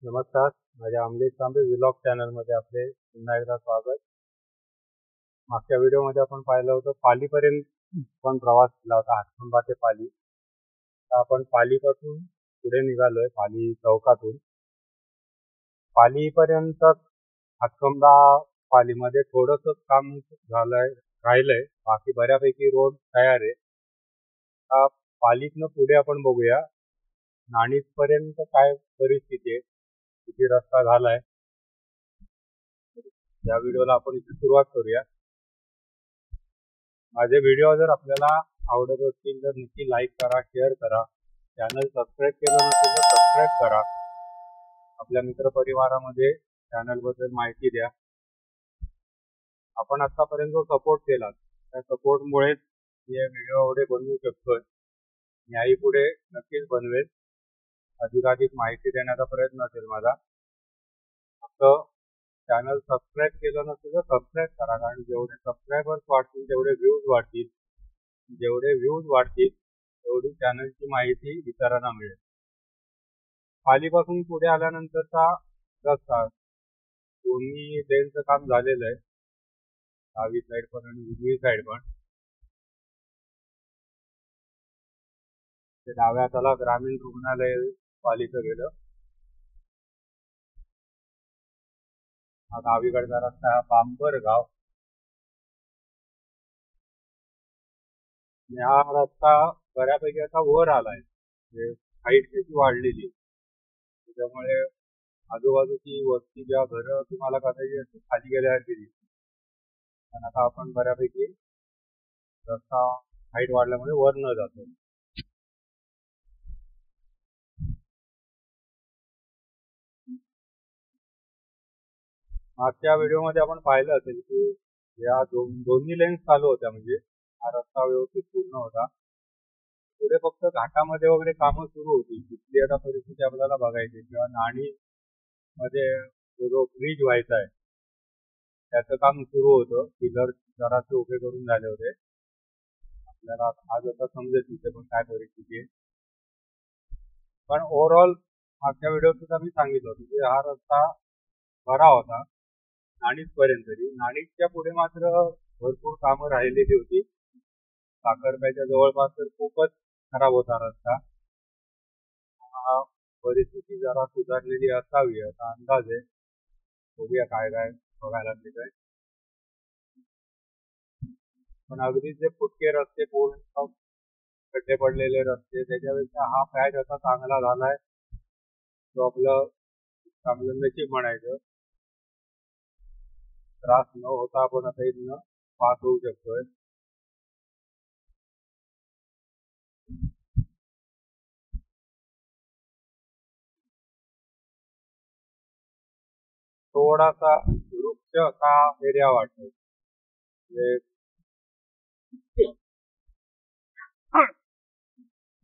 नमस्कार. माझ्या अमलेश तांबे व्लॉग चॅनलमध्ये आपले पुन्हा एकदा स्वागत. मागच्या व्हिडिओमध्ये आपण पाहिलं होतं पालीपर्यंत आपण प्रवास केला होता, हातखंबा ते पाली. आता आपण पालीपासून पुढे निघालोय, पाली चौकातून पालीपर्यंत. हातखंबा पालीमध्ये थोडंसं काम राहिलंय, बाकी बऱ्यापैकी रोड तयार आहे. आता पालीतनं पुढे आपण बघूया नाणीजपर्यंत काय परिस्थिती आहे, किती रस्ता झालाय. या व्हिडिओला आपण इथे सुरुवात करूया. माझे व्हिडिओ जर आपल्याला आवडत असतील तर नक्की लाईक करा, शेअर करा. चॅनल सबस्क्राईब केलं नसेल तर सबस्क्राईब करा. आपल्या मित्रपरिवारामध्ये चॅनलबद्दल माहिती द्या. आपण आतापर्यंत जो सपोर्ट केला त्या सपोर्टमुळेच मी हे व्हिडिओ एवढे बनवू शकतोय. याही पुढे नक्कीच बनवेल. अधिकाधिक माहिती देण्याचा प्रयत्न असेल माझा. फक्त चॅनल सबस्क्राईब केलं नसेल तर सबस्क्राईब करा, कारण जेवढे सबस्क्रायबर्स वाढतील तेवढे व्ह्यूज वाढतील. जेवढे व्ह्यूज वाढतील तेवढी चॅनलची माहिती इतरांना मिळेल. पालीपासून पुढे आल्यानंतरचा रस्ता दोन्ही लेनचं काम झालेलं आहे, डावी साईड पण आणि उजवी साईड पण. ते डाव्या हाताला ग्रामीण रुग्णालय पालीचं गेलं. हा डावीकडचा रस्ता हा बांबरगाव. हा रस्ता बऱ्यापैकी आता वर आलाय, हाईट त्याची वाढलेली, त्याच्यामुळे आजूबाजूची वस्ती ज्या घरं तुम्हाला कदाचित खाली गेल्यासारखी दिसते. पण आता आपण बऱ्यापैकी रस्ता हाईट वाढल्यामुळे वर न जातो. मागच्या व्हिडिओमध्ये आपण पाहिलं असेल की या दोन्ही लेन्स चालू होत्या, म्हणजे हा रस्ता व्यवस्थित पूर्ण होता. पुढे फक्त घाटामध्ये वगैरे कामं सुरू होती. तिथली आता परिस्थिती आपल्याला बघायची. किंवा नाणी मध्ये जो ब्रिज व्हायचा आहे त्याचं काम सुरू होतं. पिलर जरासे उभे करून झाले होते. आपल्याला आज आता समजेल तिथे पण काय परिस्थिती आहे. पण ओव्हरऑल मागच्या व्हिडिओत सुद्धा मी सांगितलं होतं की हा रस्ता बरा होता नाणीज पर्यंत. नाणीजच्या पुढे मात्र भरपूर कामं राहिलेली होती. साखरप्याच्या जवळपास तर खूपच खराब होता रस्ता. परिस्थिती जरा सुधारलेली असावी असा अंदाज आहे. बघूया काय काय बघायला मिळतंय. पण अगदी जे फुटके रस्ते, पूर्ण खड्डे पडलेले रस्ते, त्याच्यापेक्षा हा पॅच असा चांगला झालाय तो आपलं चांगलं नशीब म्हणायचं. त्रास न होता आपण आता इथनं पास होऊ शकतोय. थोडासा वृक्ष असा एरिया वाटतो,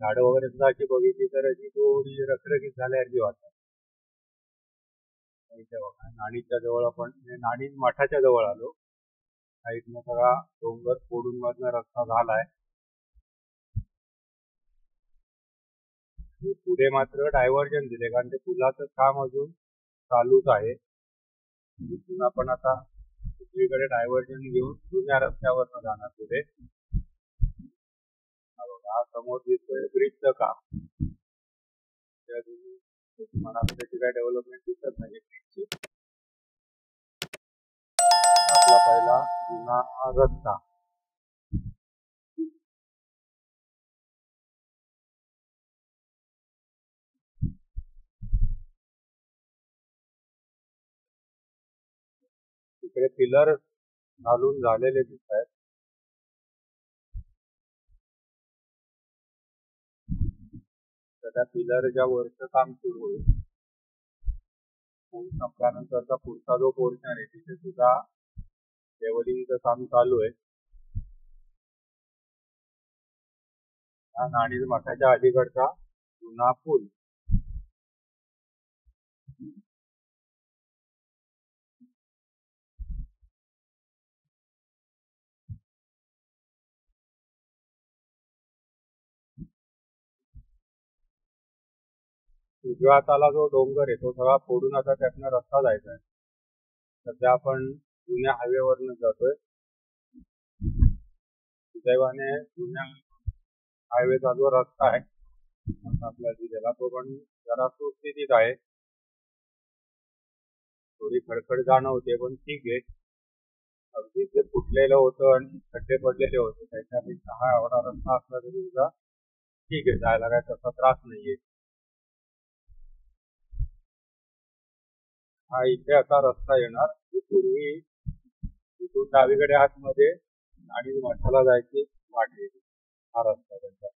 झाडं वगैरे सुद्धा अशी बघितली तर अशी थोडी रखरखीत झाल्यासारखी वाटतात. नाणीच्या जवळ आपण नाणीज मठाच्या जवळ आलो. साईडनं सगळा डोंगर फोडून मधनं रस्ता झालाय. पुढे मात्र डायव्हर्जन दिले, कारण ते पुलाचं काम अजून चालूच आहे. तिथून आपण आता दुसरीकडे डायव्हर्जन घेऊन जुन्या रस्त्यावर जाणार पुढे. हा समोर दिसतोय ब्रिजचं काम. मला त्याची काय डेव्हलपमेंट दिसत नाही ब्रिजची. आपला पहिला जुना रस्ता. इकडे पिलर घालून झालेले दिसत आहेत. त्या पिलरच्या वरचं काम सुरू होईल. संपल्यानंतरचा पुढचा जो पोर्शन आहे तिथे सुद्धा लेवलिंगचं काम चालू आहे. हा नाणीज मठाच्या अलीकडचा जुना पूल. उजव्या हाताला जो डोंगर आहे तो सगळा फोडून आता त्यातनं रस्ता जायचा आहे. सध्या आपण जुन्या हायवेवरनं जातोय. सुदैवाने जुन्या हायवेचा जो रस्ता आहे आपल्या जिल्ह्याला तो पण जरा सुस्थितीत आहे. थोडी खडखड जाणवते पण ठीक आहे. अगदी जे फुटलेलं होतं आणि खड्डे पडलेले होते त्याच्यापेक्षा हा एवढा रस्ता असला तरी सुद्धा ठीक आहे, जायला काय तसा त्रास नाहीये. हा इथे असा रस्ता येणार पूर्वी इथून डावीकडे आतमध्ये आणि मठाला जायची वाट येते. हा रस्ता त्यांचा.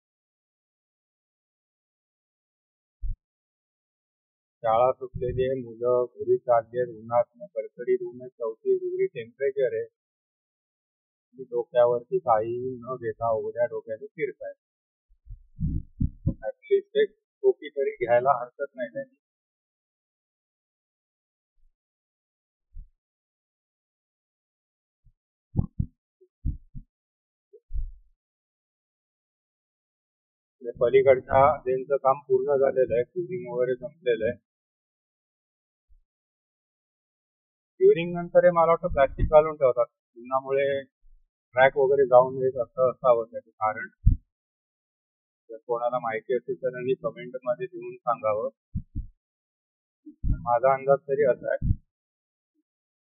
शाळा सुटलेली आहे, मुलं घरी चालली आहेत, उन्हात कडकडीत ऊन आहे, 34 डिग्री टेम्परेचर आहे. डोक्यावरती काही न घेता उघड्या डोक्याने फिरतायत. ऍटलिस्ट एक टोपी तरी घ्यायला हरकत नाही त्यांनी. पलीकडच्या लेनचं काम पूर्ण झालेलं आहे, क्युरिंग वगैरे संपलेलं आहे. क्युरिंग नंतर मला वाटतं प्लास्टिक घालून ठेवतात, उन्हामुळे ट्रॅक वगैरे जाऊन येत असं असावं त्याचं कारण. जर कोणाला माहिती असेल तर त्यांनी कमेंट मध्ये देऊन सांगावं. माझा अंदाज तरी असा आहे,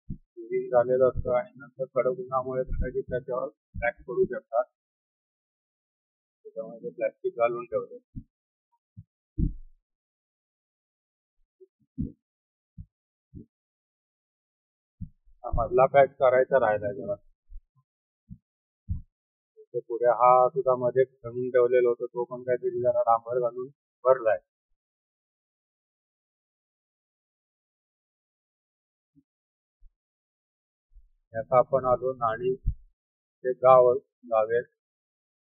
क्युरिंग झालेलं असतं आणि नंतर कडक उन्हामुळे कदाचित त्याच्यावर ट्रॅक करू शकतात, त्याच्यामुळे प्लास्टिक घालून ठेवले. मधला पॅच करायचा राहिला जरा. पुढे हा सुद्धा मध्ये खणून ठेवलेला होतं, तो पण काहीतरी जरा डांबर घालून भरलाय. याचा आपण आलो नाणी ते गावेत.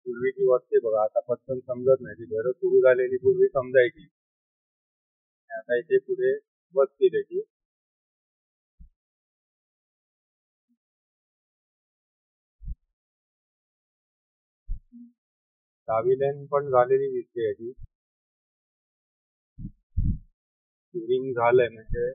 पूर्वीची वस्ती बघा, आता पटकन समजत नाही. ती घरं सुरू झालेली पूर्वी समजायची, आता इथे पुढे वस्ती त्याची. डावी लेन पण झालेली दिसते याची. क्युरिंग झालंय म्हणजे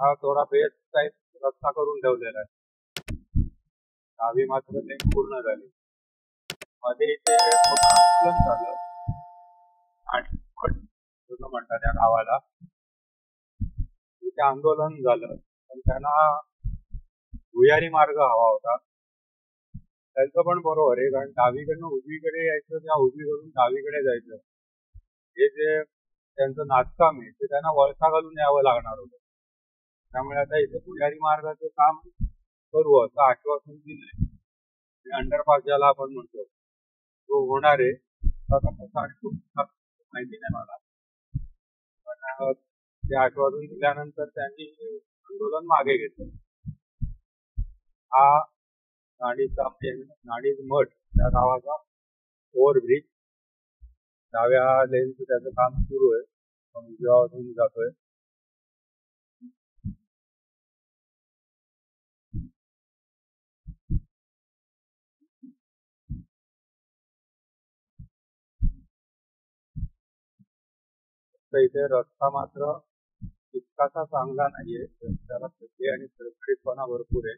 हा थोडा बेस्ट टाईप रस्ता करून ठेवलेला आहे. डावी मात्र लेन पूर्ण झाली. मध्ये इथे आंदोलन झालं आणि म्हणतात त्या गावाला इथे आंदोलन झालं, पण त्यांना भुयारी मार्ग हवा होता. त्यांचं पण बरोबर आहे, कारण डावीकडनं उजवीकडे यायचं, त्या उजवीकडून डावीकडे जायचं, हे जे त्यांचं नाचकाम आहे ते त्यांना वळसा घालून यावं लागणार होतं. त्यामुळे आता इथे भुयारी मार्गाचं काम करू असं आश्वासन दिलंय. अंडरपास ज्याला आपण म्हणतो तो होणार आहे. माहिती नाही मला, पण ते आश्वासन दिल्यानंतर त्यांनी आंदोलन मागे घेतलं. हा नाणीज मठ त्या गावाचा ओव्हरब्रिज, डाव्या लेनचं त्याचं काम सुरू आहे, उजव्यावरून जातोय. इथे रस्ता मात्र इतकासा चांगला नाहीये, त्याला खड्डे आणि खडखडीतपणा भरपूर आहे.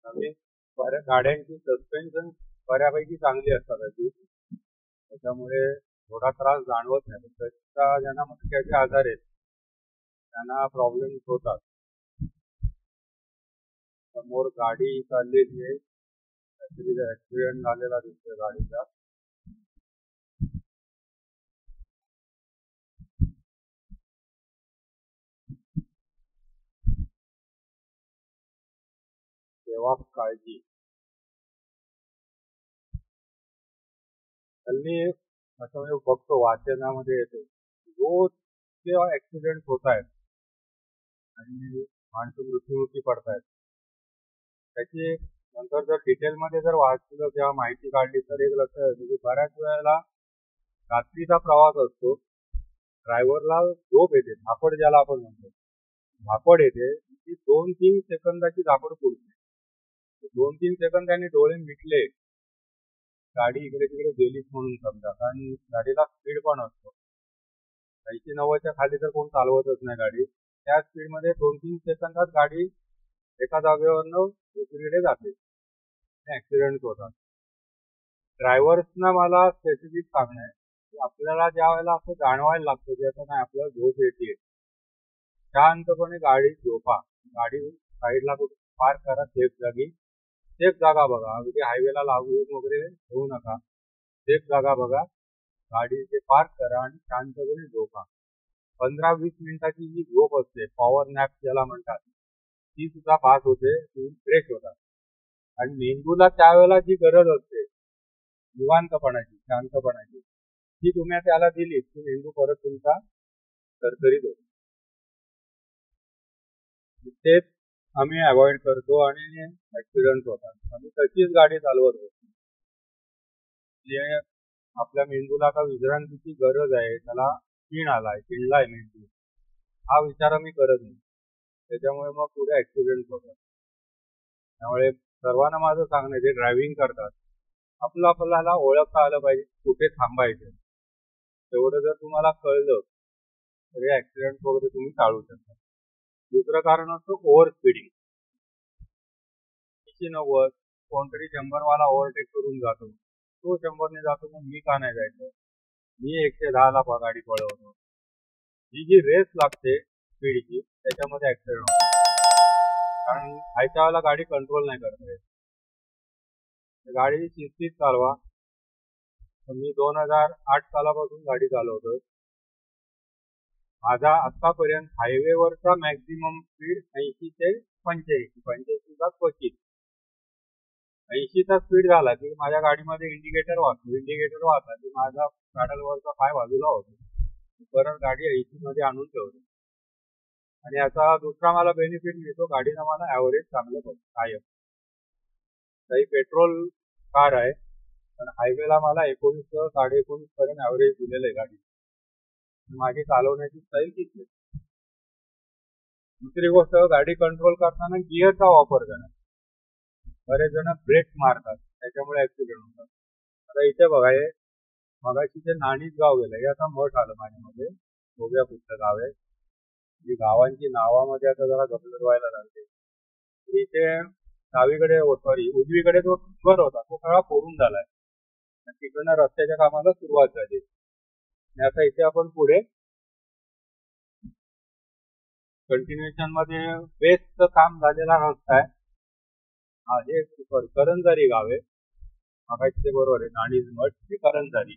नवीन बऱ्या गाड्यांची सस्पेन्शन बऱ्यापैकी चांगली असतात अशी, त्याच्यामुळे थोडा त्रास जाणवत नाही. त्याच्या ज्यांना मणक्याचे आजार आहेत त्यांना प्रॉब्लेम होतात. समोर गाडी चाललेली आहे, ऍक्सिडेंट झालेला दिसतोय गाडीचा. तेव्हा काळजी. हल्ली असं बघतो वाचनामध्ये येतो, रोज इतके ऍक्सिडेंट होत आहेत आणि माणसं मृत्युमुखी पडतायत. त्याची नंतर जर डिटेलमध्ये जर वाचलं किंवा माहिती काढली तर एक लक्षात येतं की बऱ्याच वेळेला रात्रीचा प्रवास असतो, ड्रायव्हरला झोप येते, धापड ज्याला आपण म्हणतो, धापड येते, ती 2-3 सेकंदाची धापड पुरते. 2-3 सेकंद त्याने डोळे मिटले, गाडी इकडे तिकडे गेलीच म्हणून समजा, आणि गाडीला स्पीड पण असतो. 80-90च्या खाली तर कोण चालवतच नाही गाडी. त्या स्पीडमध्ये 2-3 सेकंदात गाडी एका जागेवरनं दुसरीकडे जाते, ऍक्सिडेंट होतात. ड्रायव्हर्सना मला स्पेसिफिक सांगणं आहे की आपल्याला ज्या वेळेला असं जाणवायला लागतं की आता नाही आपल्याला झोप येते, शांतपणे गाडी झोपा, गाडी साईडला कुठे पार्क करा, सेफ जागी, सेफ जागा बघा, अगदी हायवेला लागून वगैरे होऊ नका, सेफ जागा बघा, गाडी ते पार्क करा आणि शांतपणे झोपा. 15-20 मिनिटाची जी झोप असते, पॉवर नॅप ज्याला म्हणतात, ती सुद्धा पास होते, तुम्ही फ्रेश होता. आणि मेंदूला त्यावेळेला जी गरज असते निवांतपणाची, शांतपणाची, ती तुम्ही त्याला दिली की मेंदू परत तुमचा तरतरीत होतो. तेच आम्ही अवॉइड करतो आणि ऍक्सिडेंट होतात. आम्ही तशीच गाडी चालवत होतो. जे आपल्या मेंदूला का विश्रांतीची गरज आहे, त्याला क्षीण आलाय, चिडलाय मेंदू, हा विचार आम्ही करत नाही. त्याच्यामुळे मग पुढे ऍक्सिडेंट होतात. त्यामुळे सर्वांना माझं सांगणं, जे ड्रायव्हिंग करतात, आपल्याला ओळखता आलं पाहिजे कुठे थांबायचं. तेवढं जर तुम्हाला कळलं तर हे ऍक्सिडेंट वगैरे तुम्ही टाळू शकता. दुसरं कारण असतं ओव्हर स्पीडिंग. 90 कोणतरी 100 वाला ओव्हरटेक करून जातो, तो 100 ने जातो, मग मी का नाही जायचं, मी 110 ला गाडी पळवतो. ही जी रेस लागते स्पीडची, त्याच्यामध्ये ऍक्सिडेंट होतो. कारण खायच्या वेळेला गाडी कंट्रोल नाही करता येत. गाडी शिस्तीत चालवा. मी 2008 सालापासून गाडी चालवतोय. माझा आतापर्यंत हायवेवरचा मॅक्झिमम स्पीड 80 ते 85 चा क्वचित. 80चा स्पीड झाला की माझ्या गाडीमध्ये इंडिकेटर वाचला की माझा पॅडलवरचा पाय बाजूला होतो, परत गाडी 80 मध्ये आणून ठेवतो. आणि याचा दुसरा मला बेनिफिट मिळतो, गाडीनं मला ॲव्हरेज चांगलं पडतं कायम. काही पेट्रोल कार आहे, पण हायवेला मला 19 19.5 पर्यंत ॲव्हरेज दिलेलं आहे गाडी. माझी चालवण्याची स्टाईल तीच आहे. दुसरी गोष्ट, गाडी कंट्रोल करताना गिअरचा वापर करा. बरेच जण ब्रेक मारतात, त्याच्यामुळे ऍक्सिडेंट होतात. आता इथे बघा, हे मगाशी जे नाणीच गाव गेलं, हे आता मठ आलं माझ्यामध्ये, गोव्या पुढचं गाव आहे. जी गावांची नावामध्ये आता जरा गफलत व्हायला लागते. इथे डावीकडे, सॉरी उजवीकडे जो डोंगर होता तो सगळा कोरून झालाय, तिकडनं रस्त्याच्या कामाला सुरुवात झाली. आणि आता इथे आपण पुढे कंटिन्युएशन मध्ये बेस्टचं काम झालेला रस्ता आहे. हा, हे करंजारी गाव आहे. मागायचे ते बरोबर आहे, नाणीज मठ हे करंजारी.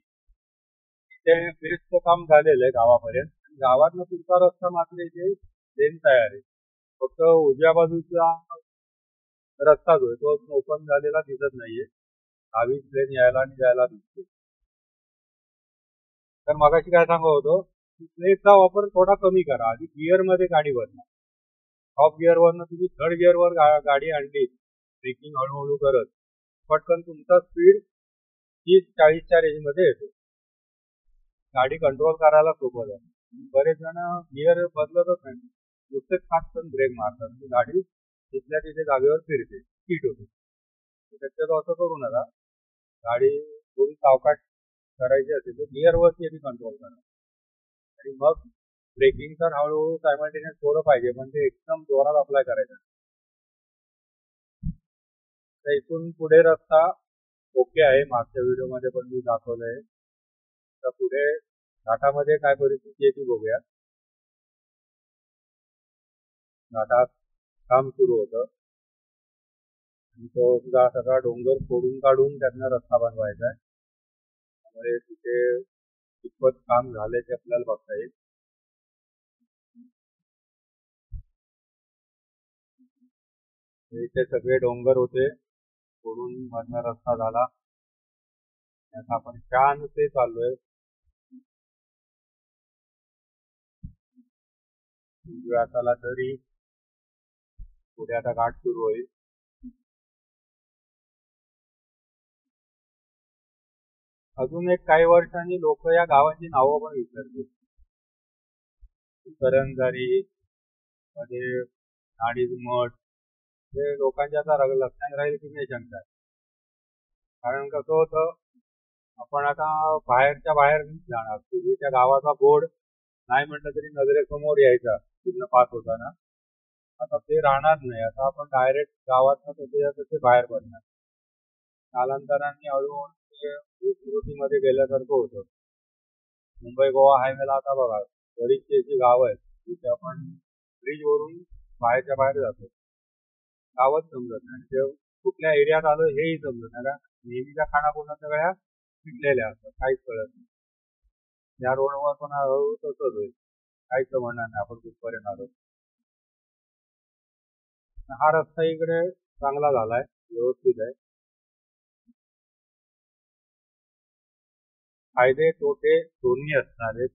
इथे बेस्टचं काम झालेलं आहे गावापर्यंत. गावातनं पुढचा रस्ता मात्र इथे लेन तयार आहे. फक्त उजव्या बाजूचा रस्ता जो आहे तो ओपन झालेला दिसत नाहीये. 22 लेन यायला आणि जायला दिसते. तर मगाशी काय सांगत होतो, ब्रेकचा वापर थोडा कमी करा. आधी गिअर मध्ये गाडी बदला. टॉप गिअर वरनं तुम्ही थर्ड गिअर वर गाडी आणली, ब्रेकिंग हळूहळू करत, पटकन तुमचा स्पीड 30-40च्या रेंज मध्ये येतो. गाडी कंट्रोल करायला सोपं आहे. बरेच जण गिअर बदलतच नाही, नुसतेच फास्ट ब्रेक मारतात, गाडी तिथल्या तिथे जागेवर फिरते, स्पीड होते. शक्यतो असं करू नका. गाडी थोडी सावकाश करायची असेल तर गिअरवरती आधी कंट्रोल करा, आणि मग ब्रेकिंग तर हळूहळू सायमल्टेनियस थोडं पाहिजे, पण ते एकदम जोरात अप्लाय करायचं. तर इथून पुढे रस्ता ओके आहे, मागच्या व्हिडिओमध्ये पण मी दाखवलंय. तर पुढे घाटामध्ये काय परिस्थिती आहे ती बघूया. घाटात काम सुरू होतं आणि तो सुद्धा सगळा डोंगर फोडून काढून त्यांना रस्ता बनवायचा आहे. त्यामुळे तिथे कितपत काम झाले ते आपल्याला बघता येईल. इथे सगळे डोंगर होते, फोडून मधला रस्ता झाला. आता आपण छान ते चाललोय. उजव्यात आला तरी पुढे आता घाट सुरू होईल. अजून एक काही वर्षांनी लोक या गावाची नावं पण विसरतील. करंजारी मध्ये नाडीज मठ हे लोकांच्या आता लक्षात राहील की नाही शंका आहे. कारण कसं होतं, आपण आता बाहेरच्या बाहेर जाणार, पूर्वी त्या गावाचा बोर्ड नाही म्हटलं तरी नजरेसमोर यायचा पूर्ण पास होताना. आता ते राहणार नाही. आता आपण डायरेक्ट गावात तसे बाहेर पडणार. कालांतराने हळूहळू स्मृतीमध्ये गेल्यासारखं होतं. मुंबई गोवा हायवेला आता बघा बरीचशी अशी गावं आहेत जिथे आपण ब्रिजवरून बाहेरच्या बाहेर जातो. गावच समजत नाही. ते कुठल्या एरियात आलो हेही समजत नाही. नेहमीच्या खानापूर्ण सगळ्या पिटलेल्या असतात, काहीच कळत नाही. या रोडवर पण हळूहळू तसंच होईल. काहीच म्हणणार नाही आपण कुठपर्यंत आलो. हा रस्ता इकडे चांगला झालाय, व्यवस्थित आहे. फायदे तोटे दोन्ही असणार आहेत.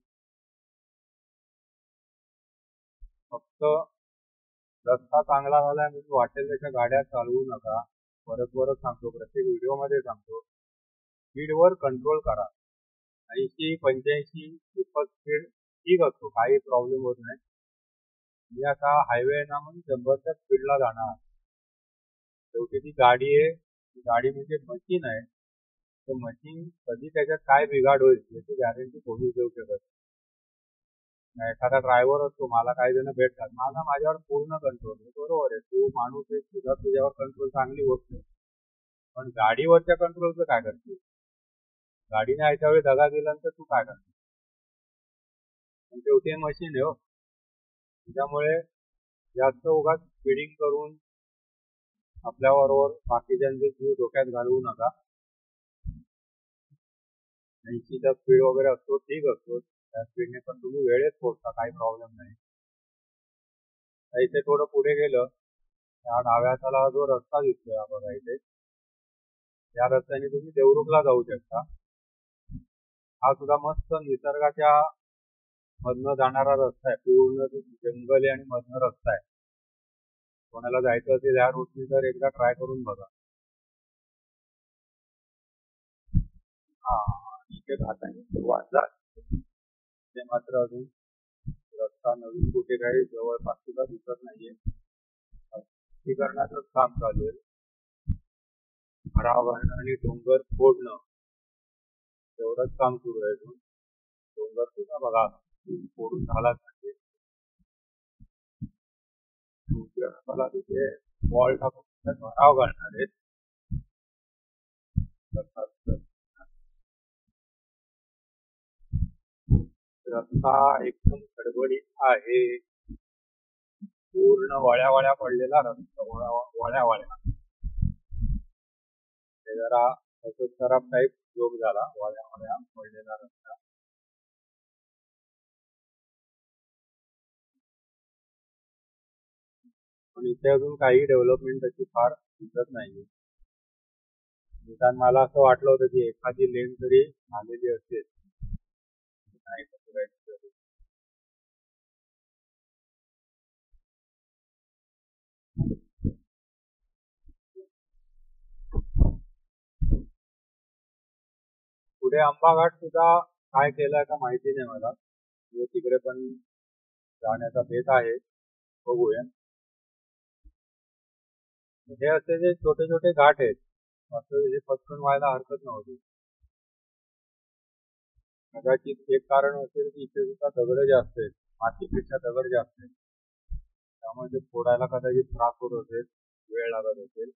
फक्त रस्ता चांगला झालाय म्हणून वाटेल त्याच्या गाड्या चालवू नका. परत सांगतो, प्रत्येक व्हिडिओमध्ये सांगतो, स्पीडवर कंट्रोल करा. 80-85 खूपच स्पीड ठीक असतो, काही प्रॉब्लेम होत नाही. मी आता हायवे ना म्हणून 100च्या स्पीडला जाणार. शेवटी ती गाडी आहे, ती गाडी म्हणजे मशीन आहे. ते मशीन कधी त्याच्यात काय बिघाड होईल याची गॅरंटी कोणीच देऊ शकत नाही. एखादा ड्रायव्हर असतो, मला काही जण भेटतात, माझ्यावर पूर्ण कंट्रोल आहे. बरोबर आहे, तू माणूस आहे, तुझ्यावर कंट्रोल चांगली होत नाही. पण गाडीवरच्या कंट्रोलचं काय करते? गाडीने आयत्या वेळी दगा दिल्यानंतर तू काय करते? पण शेवटी हे मशीन आहे हो. त्यामुळे जास्त उगाच स्पीडिंग करून आपल्याबरोबर बाकीच्यांचे जीव धोक्यात घालवू नका. 80चा स्पीड वगैरे असतो, ठीक असतो, त्या स्पीडने पण तुम्ही वेळेत पोहोचता, काही प्रॉब्लेम नाही. इथे थोडं पुढे गेलं त्या डाव्याला जो रस्ता दिसतोय बघा इथे, त्या रस्त्याने तुम्ही देवरुखला जाऊ शकता. हा सुद्धा मस्त निसर्गाच्या मधनं जाणारा रस्ता आहे. पूर्ण जंगल आहे आणि मधनं रस्ता आहे. कोणाला जायचं असेल या रूटने तर एकदा ट्राय करून बघा. हा, इथे घाटाने सुरुवात झाली. ते मात्र अजून रस्ता नवीन कुठे काही जवळपास सुद्धा दिसत नाहीये. करण्याचं काम चालू आहे. भरावरण आणि डोंगर फोडणं एवढंच काम सुरू आहे. डोंगर सुद्धा बघा फोडून झालाच म्हणजे मला तिथे वॉल टाकून भराव घालणार आहेत. रस्ता एकदम खडबडीत आहे. पूर्ण वळ्या पडलेला रस्ता, वळ्या ते जरा खराब टाईप योग झाला. वळ्या पडलेला रस्ता. पण इथे अजून काही डेव्हलपमेंट अशी फार दिसत नाहीये. निदान मला असं वाटलं होतं की एखादी लेन तरी आलेली असेल. नाही पुढे आंबाघाट सुद्धा काय केलंय का माहिती नाही मला. तिकडे पण जाण्याचा बेत आहे, बघूया. हे असे जे छोटे छोटे घाट आहेत असं हे पटकन व्हायला हरकत नव्हती. कदाचित एक कारण असेल की इथे सुद्धा दगड जास्त आहेत, मातीपेक्षा दगड जास्त आहेत, त्यामुळे फोडायला कदाचित त्रास होत असेल, वेळ लागत असेल.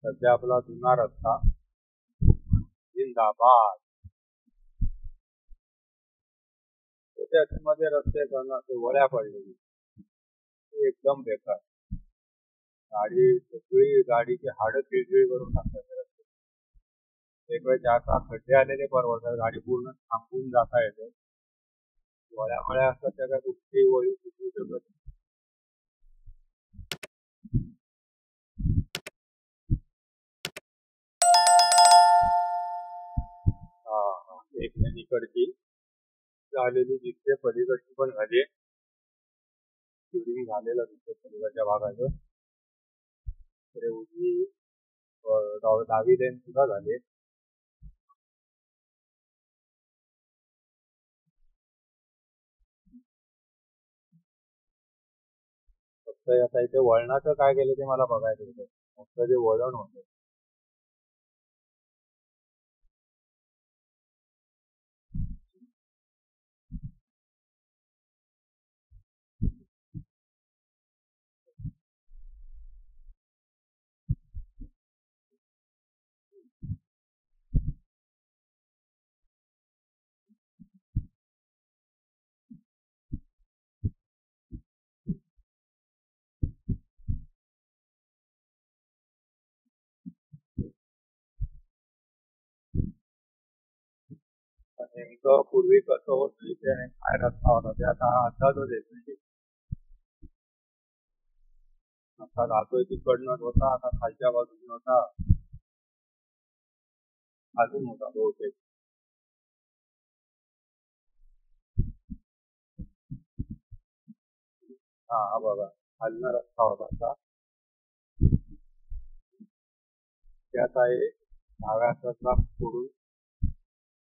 सध्या आपला जुना रस्ता जिंदाबाद. त्याच्यामध्ये रस्ते वळ्या पडलेली एकदम बेकार. गाडी सगळी गाडीची हाडं खिळखिळी करून टाकतात रस्ते. एक वेळ 4-6 खड्डे आलेले परवडतात, गाडी पूर्ण थांबून जाता येते. वळ्या असतात त्या काय कुठेही वळी सुटू शकत. एक लेन इकडची झालेली दिसते, पलीकडची पण झाली, क्युरिंग झालेलं दिसते पलीकडच्या भागाचं. इकडे उजवी डावी लेन सुद्धा झाली. फक्त आता इथे वळणाचं काय केलं ते मला बघायचं होतं. फक्त जे वळण होतं नेमकं पूर्वी कसं होतं इथे काय रस्ता होता ते आता अंदाजच येत नाही. आता जातोय तिकडनं होता, आता खालच्या बाजूने होता, अजून होता बहुतेक. हा बघा, खालनं रस्ता होता आता. त्यात आहे डाव्या हातातला पुढून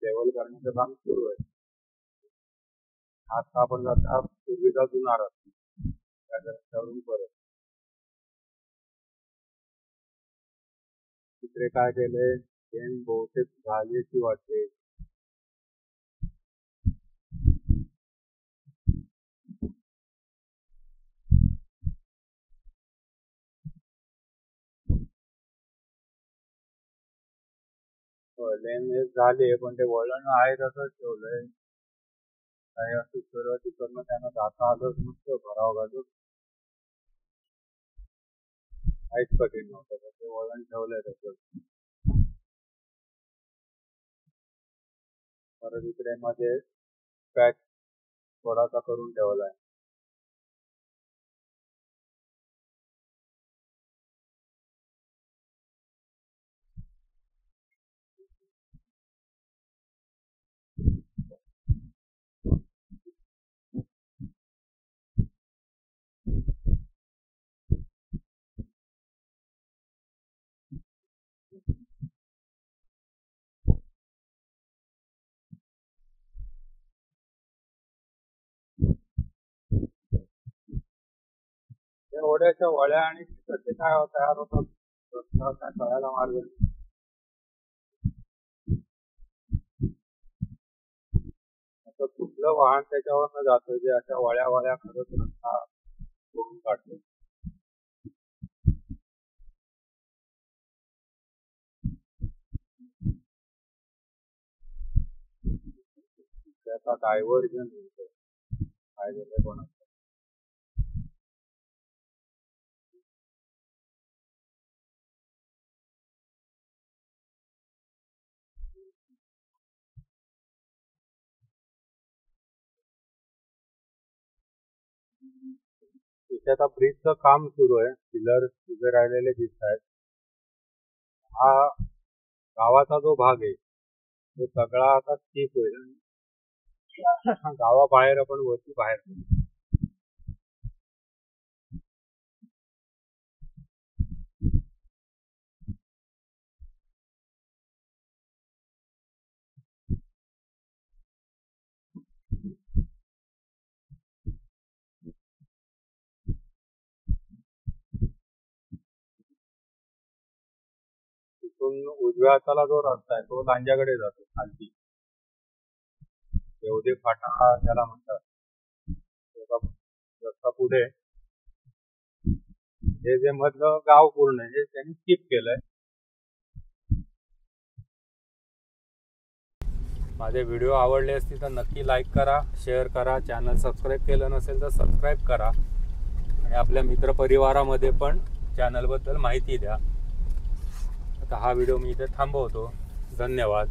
लेवल करण्याचं काम सुरू आहे. आता आपण जाता पूर्वीचा जुना रस्ता त्या रस्त्यावरून परत. तिकडे काय केलंय ट्रेन बहुतेक झालीची वाटते. लेन झाली पण ते वळण आहे तसंच ठेवलंय. काही असं सुरुवातीकडनं त्यांना जाता आलंच नुसतं भरावं घालून काहीच कठीण नव्हतं. ते वळण ठेवलंय तसंच. परत इकडे मध्ये पॅच थोडासा करून ठेवलाय. ओढ्याच्या वळ्या आणि कसे काय तयार होतात काय कळायला मार्ग नाही. आता कुठलं वाहन त्याच्यावरनं जातं जे अशा वळ्या वळ्या करत रस्ता करून काढतो. त्याचा डायव्हर्जन होतं काय झालं कोणाचं. इथे आता ब्रिजचं काम सुरू आहे. पिलर उभे राहिलेले दिसत आहेत. हा गावाचा जो भाग आहे तो सगळा आता ठीक होईल. गावाबाहेर पण वरती बाहेर तिथून उजव्या हाताला जो रस्ता आहे तो लांजाकडे जातो खालती. येवदे फाटा त्याला म्हणतात. रस्ता पुढे हे जे मधलं गाव पूर्ण आहे त्यांनी स्किप केलंय. माझे व्हिडिओ आवडले असतील तर नक्की लाईक करा, शेअर करा. चॅनल सबस्क्राईब केलं नसेल तर सबस्क्राईब करा आणि आपल्या मित्रपरिवारामध्ये पण चॅनलबद्दल माहिती द्या. आता हा व्हिडिओ मी इथे थांबवतो. धन्यवाद.